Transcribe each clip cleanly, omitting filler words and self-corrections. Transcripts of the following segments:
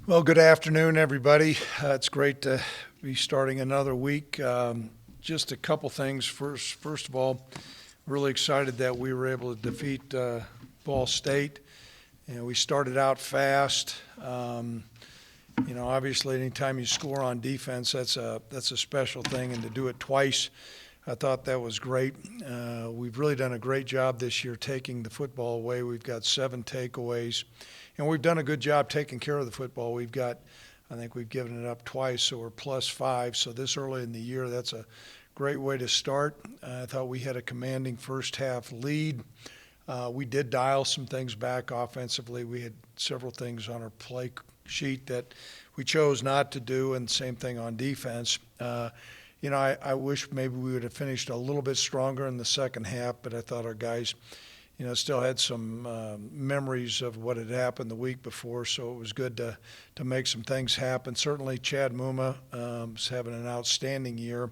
Well, good afternoon, everybody. It's great to be starting another week. Just a couple things. First of all, really excited that we were able to defeat Ball State. We started out fast. Obviously, anytime you score on defense, that's a special thing, and to do it twice, I thought that was great. We've really done a great job this year taking the football away. We've got 7 takeaways. And we've done a good job taking care of the football. I think we've given it up twice, so we're +5. So this early in the year, that's a great way to start. I thought we had a commanding first half lead. We did dial some things back offensively. We had several things on our play sheet that we chose not to do, and same thing on defense. I wish maybe we would have finished a little bit stronger in the second half, but I thought our guys still had some memories of what had happened the week before, so it was good to make some things happen. Certainly Chad Muma is having an outstanding year.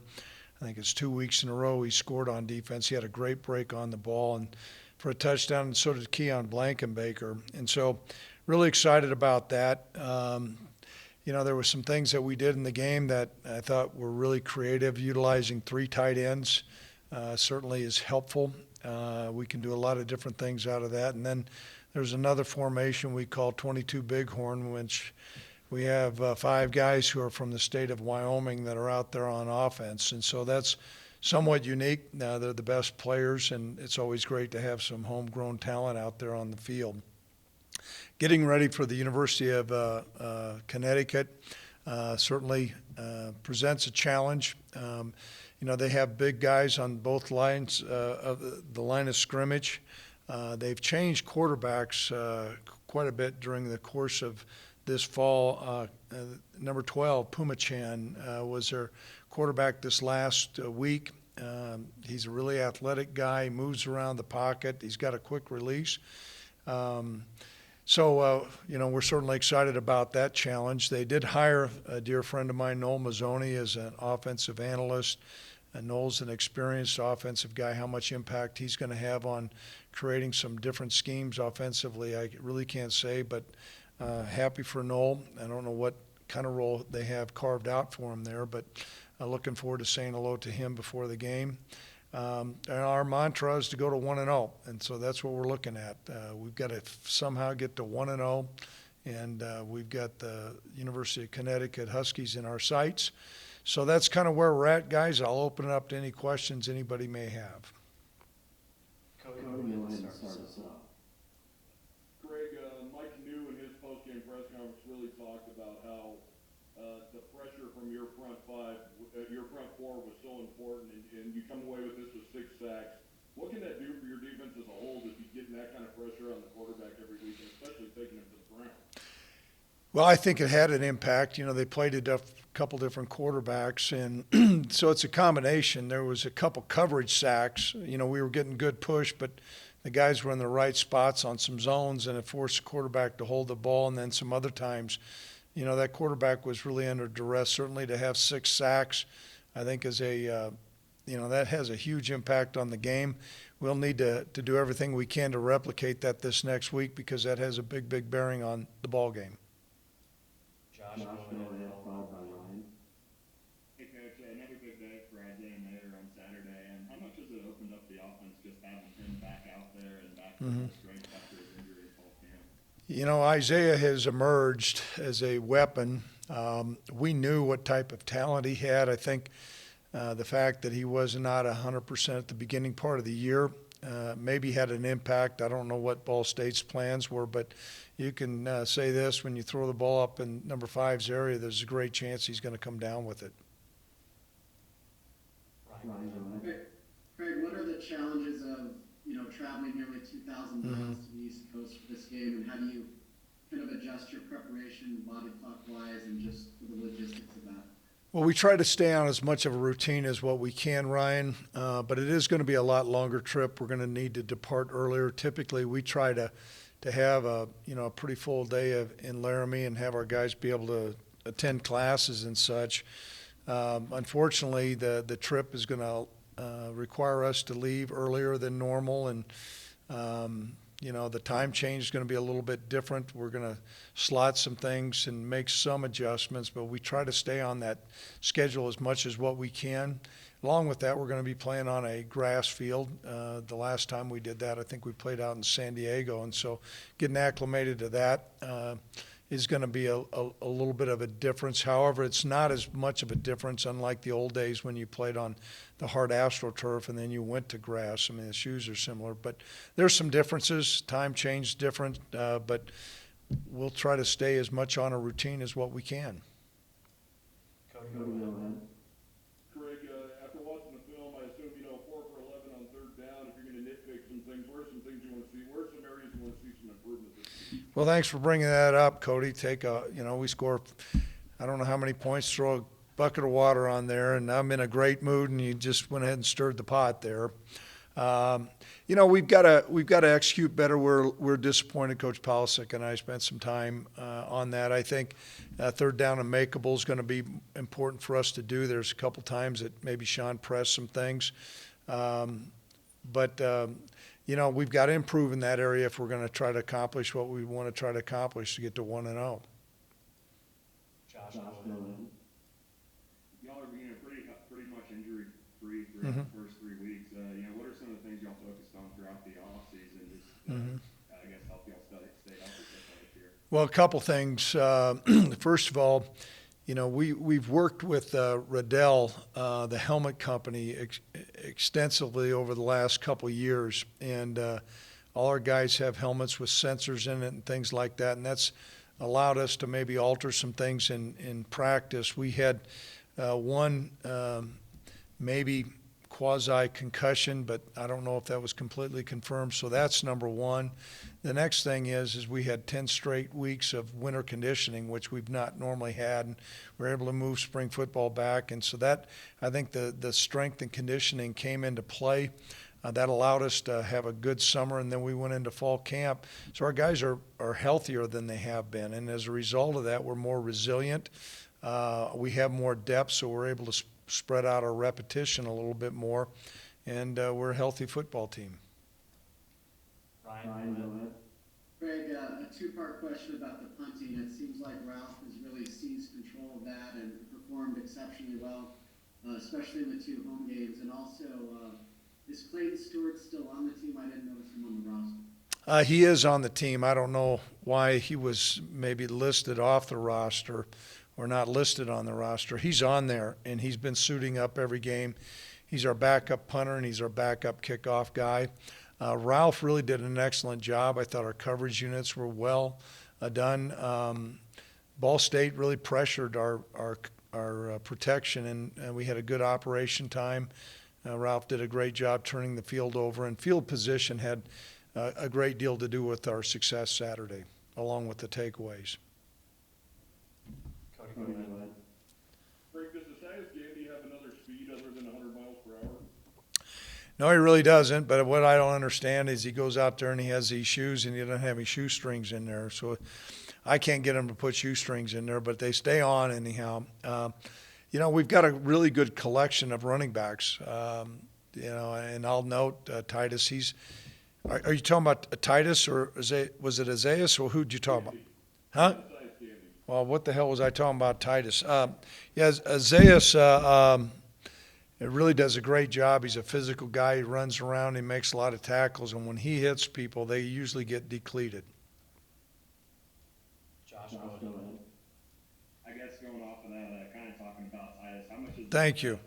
I think it's 2 weeks in a row he scored on defense. He had a great break on the ball and for a touchdown, and so did Keon Blankenbaker. And so really excited about that. There were some things that we did in the game that I thought were really creative. Utilizing 3 tight ends certainly is helpful. We can do a lot of different things out of that. And then there's another formation we call 22 Bighorn, which we have 5 guys who are from the state of Wyoming that are out there on offense. And so that's somewhat unique. They're the best players, and it's always great to have some homegrown talent out there on the field. Getting ready for the University of Connecticut certainly presents a challenge. They have big guys on both lines of the line of scrimmage. They've changed quarterbacks quite a bit during the course of this fall. Number 12, Pumachan, was their quarterback this last week. He's a really athletic guy. He moves around the pocket. He's got a quick release. So we're certainly excited about that challenge. They did hire a dear friend of mine, Noel Mazzoni, as an offensive analyst. Noel's an experienced offensive guy. How much impact he's going to have on creating some different schemes offensively, I really can't say, but happy for Noel. I don't know what kind of role they have carved out for him there, but looking forward to saying hello to him before the game. And our mantra is to go to 1-0, and so that's what we're looking at. We've got to somehow get to 1-0, and we've got the University of Connecticut Huskies in our sights. So that's kind of where we're at, guys. I'll open it up to any questions anybody may have. Cody, start us off. Craig, Mike New in his post-game press conference really talked about how the pressure from your front four was so important, and you come away with this with 6 sacks. What can that do for your defense as a whole if you're getting that kind of pressure on the quarterback every week, and especially taking him to the ground? Well, I think it had an impact. They played a couple different quarterbacks, and so it's a combination. There was a couple coverage sacks. We were getting good push, but the guys were in the right spots on some zones, and it forced the quarterback to hold the ball. And then some other times, that quarterback was really under duress. Certainly to have 6 sacks, I think is that has a huge impact on the game. We'll need to do everything we can to replicate that this next week, because that has a big bearing on the ball game. Josh Bohl, followed by Ryan. Hey, Coach, another good day for Isaiah Nader on Saturday. And how much has it opened up the offense just having him back out there and back to the strength after his injury at fall camp? Isaiah has emerged as a weapon. We knew what type of talent he had. I think the fact that he was not 100% at the beginning part of the year maybe had an impact. I don't know what Ball State's plans were, but you can say this: when you throw the ball up in number 5's area, there's a great chance he's going to come down with it. Craig, what are the challenges of traveling nearly 2,000 miles to the East Coast for this game, and how do you kind of adjust your preparation body clock wise and just the logistics of that? Well, we try to stay on as much of a routine as what we can, Ryan, but it is going to be a lot longer trip. We're going to need to depart earlier. Typically, we try to have a pretty full day in Laramie and have our guys be able to attend classes and such. Unfortunately, the trip is going to require us to leave earlier than normal, and The time change is going to be a little bit different. We're going to slot some things and make some adjustments, but we try to stay on that schedule as much as what we can. Along with that, we're going to be playing on a grass field. The last time we did that, I think we played out in San Diego, and so getting acclimated to that is going to be a little bit of a difference. However, it's not as much of a difference, unlike the old days when you played on the hard AstroTurf and then you went to grass. I mean, the shoes are similar, but there's some differences. Time change different, but we'll try to stay as much on a routine as what we can. Cody, go ahead. Craig, after watching the film, I assume 4 for 11 on third down. If you're going to nitpick some things, where are some things you want to see? Where are some areas you want to see some improvement this week? Well, thanks for bringing that up, Cody. We score, I don't know how many points, throw a bucket of water on there, and I'm in a great mood, and you just went ahead and stirred the pot there. We've got to execute better. We're disappointed. Coach Polisic and I spent some time on that. I think third down and makeable is going to be important for us to do. There's a couple times that maybe Sean pressed some things, but we've got to improve in that area if we're going to try to accomplish what we want to try to accomplish to get to 1-0. Josh, go ahead. Y'all are being pretty much injury-free throughout the first 3 weeks. What are some of the things y'all focused on throughout the offseason? Just, I guess, help y'all stay healthy this year. Well, a couple things. First of all, we've worked with Riddell, the helmet company, extensively over the last couple of years, and all our guys have helmets with sensors in it and things like that, and that's allowed us to maybe alter some things in practice. We had one maybe quasi-concussion, but I don't know if that was completely confirmed, so that's number one. The next thing is we had 10 straight weeks of winter conditioning, which we've not normally had, and we're able to move spring football back, and so that, I think the strength and conditioning came into play. That allowed us to have a good summer, and then we went into fall camp. So our guys are healthier than they have been, and as a result of that, we're more resilient. We have more depth, so we're able to spread out our repetition a little bit more, and we're a healthy football team. Ryan, go ahead. Craig, a two-part question about the punting. It seems like Ralph has really seized control of that and performed exceptionally well, especially in the 2 home games. And also, is Clayton Stewart still on the team? I didn't notice him on the roster. He is on the team. I don't know why he was maybe listed off the roster or not listed on the roster. He's on there, and he's been suiting up every game. He's our backup punter, and he's our backup kickoff guy. Ralph really did an excellent job. I thought our coverage units were well done. Ball State really pressured our protection, and we had a good operation time. Ralph did a great job turning the field over, and field position had a great deal to do with our success Saturday, along with the takeaways. Cody, go ahead. Frank, does the Saturday game, do you have another speed other than 100 miles per hour? No, he really doesn't, but what I don't understand is he goes out there and he has these shoes and he doesn't have any shoestrings in there. So I can't get him to put shoestrings in there, but they stay on anyhow. We've got a really good collection of running backs, and I'll note Titus. Are you talking about Titus or was it Isaiah, or who'd you talk about? Huh? Well, what the hell was I talking about Titus? Isaiah it really does a great job. He's a physical guy. He runs around. He makes a lot of tackles, and when he hits people, they usually get depleted. Josh, go ahead. I guess going off of that, kind of talking about Titus, how much is Thank you.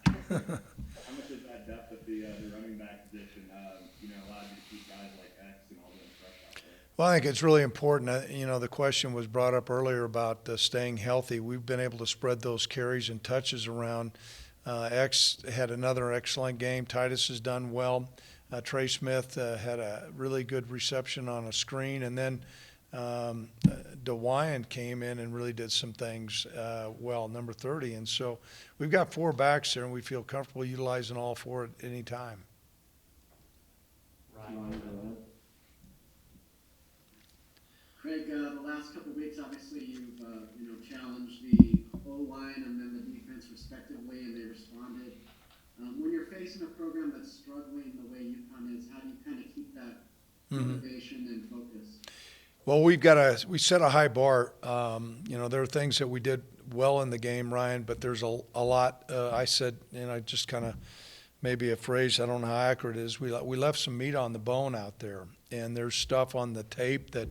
How much is that depth at the running back position, allowed you to keep guys like X and all them fresh out there? Well, I think it's really important. The question was brought up earlier about staying healthy. We've been able to spread those carries and touches around. X had another excellent game. Titus has done well. Trey Smith had a really good reception on a screen. And then DeWyan came in and really did some things well, number 30. And so we've got 4 backs there, and we feel comfortable utilizing all 4 at any time. Ryan, go ahead. Craig, the last couple of weeks, obviously you've challenged the O-line and then the defense respectively, and they responded. When you're facing a program that's struggling the way UConn is, how do you kind of keep that motivation and focus? Well, we set a high bar. There are things that we did well in the game, Ryan, but there's a lot. I said, I just kind of maybe a phrase, I don't know how accurate it is. We left some meat on the bone out there, and there's stuff on the tape that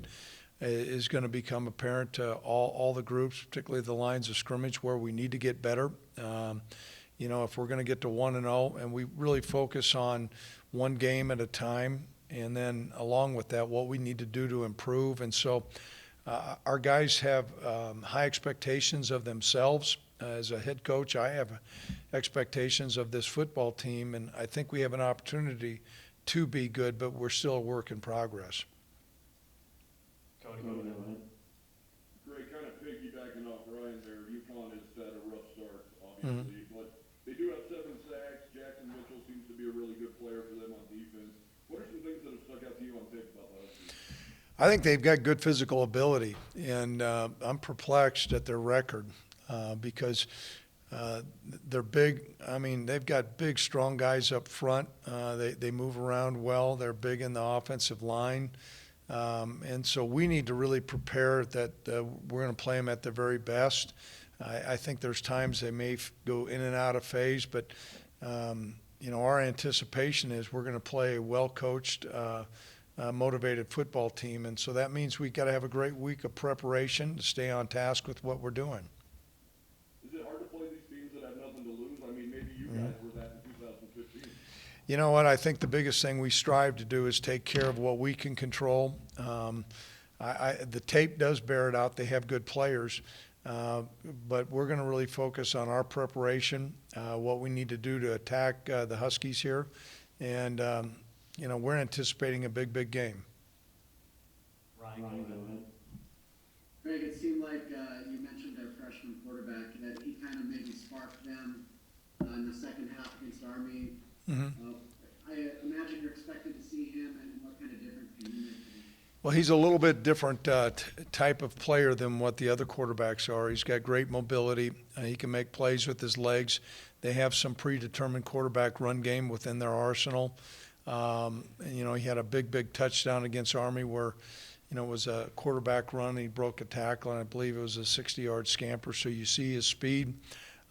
is going to become apparent to all the groups, particularly the lines of scrimmage, where we need to get better. If we're going to get to 1-0, and we really focus on one game at a time, and then along with that, what we need to do to improve. And so our guys have high expectations of themselves. As a head coach, I have expectations of this football team, and I think we have an opportunity to be good, but we're still a work in progress. Cody, Greg, kind of piggybacking off Ryan there, UConn has had a rough start, obviously, but they do have 7 sacks. Jackson Mitchell seems to be a really good player for them on defense. What are some things that have stuck out to you on tape about the Huskies? I think they've got good physical ability, and I'm perplexed at their record because they're big. I mean, they've got big, strong guys up front. They move around well. They're big in the offensive line. And so we need to really prepare that we're going to play them at their very best. I think there's times they may go in and out of phase, but our anticipation is we're going to play a well-coached, motivated football team, and so that means we've got to have a great week of preparation to stay on task with what we're doing. Is it hard to play these teams that have nothing to lose? I mean, maybe you guys were that in 2015. You know what? I think the biggest thing we strive to do is take care of what we can control. The tape does bear it out. They have good players. But we're going to really focus on our preparation, what we need to do to attack the Huskies here. And, we're anticipating a big, big game. Ryan, go ahead. Greg, it seemed like you mentioned their freshman quarterback, that he kind of maybe sparked them in the second half against Army. I imagine you're expected to see him, and what kind of difference can he make? Well, he's a little bit different type of player than what the other quarterbacks are. He's got great mobility. He can make plays with his legs. They have some predetermined quarterback run game within their arsenal. He had a big, big touchdown against Army where, it was a quarterback run. He broke a tackle, and I believe it was a 60-yard scamper. So you see his speed.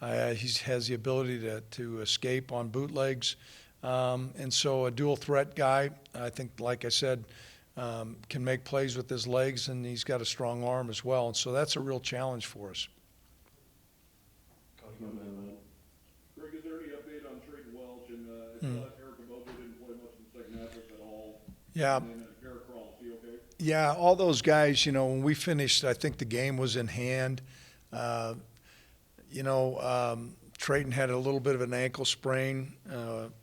He has the ability to escape on bootlegs. And so a dual threat guy, I think, like I said, can make plays with his legs, and he's got a strong arm as well. And so that's a real challenge for us. Cody, go ahead. Greg, is there any update on Trayton Welch? And Eric Abobo didn't play much in the second half at all. Yeah. And then Garrett Crawl, is he okay? Yeah, all those guys, when we finished, I think the game was in hand. Trayton had a little bit of an ankle sprain.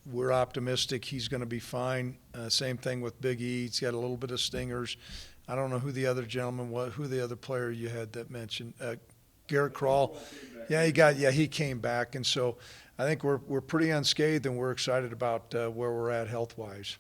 We're optimistic he's going to be fine. Same thing with Big E. He's got a little bit of stingers. I don't know who the other gentleman was, who the other player you had that mentioned. Garrett Crawl. Yeah, he came back. And so I think we're pretty unscathed, and we're excited about where we're at health-wise.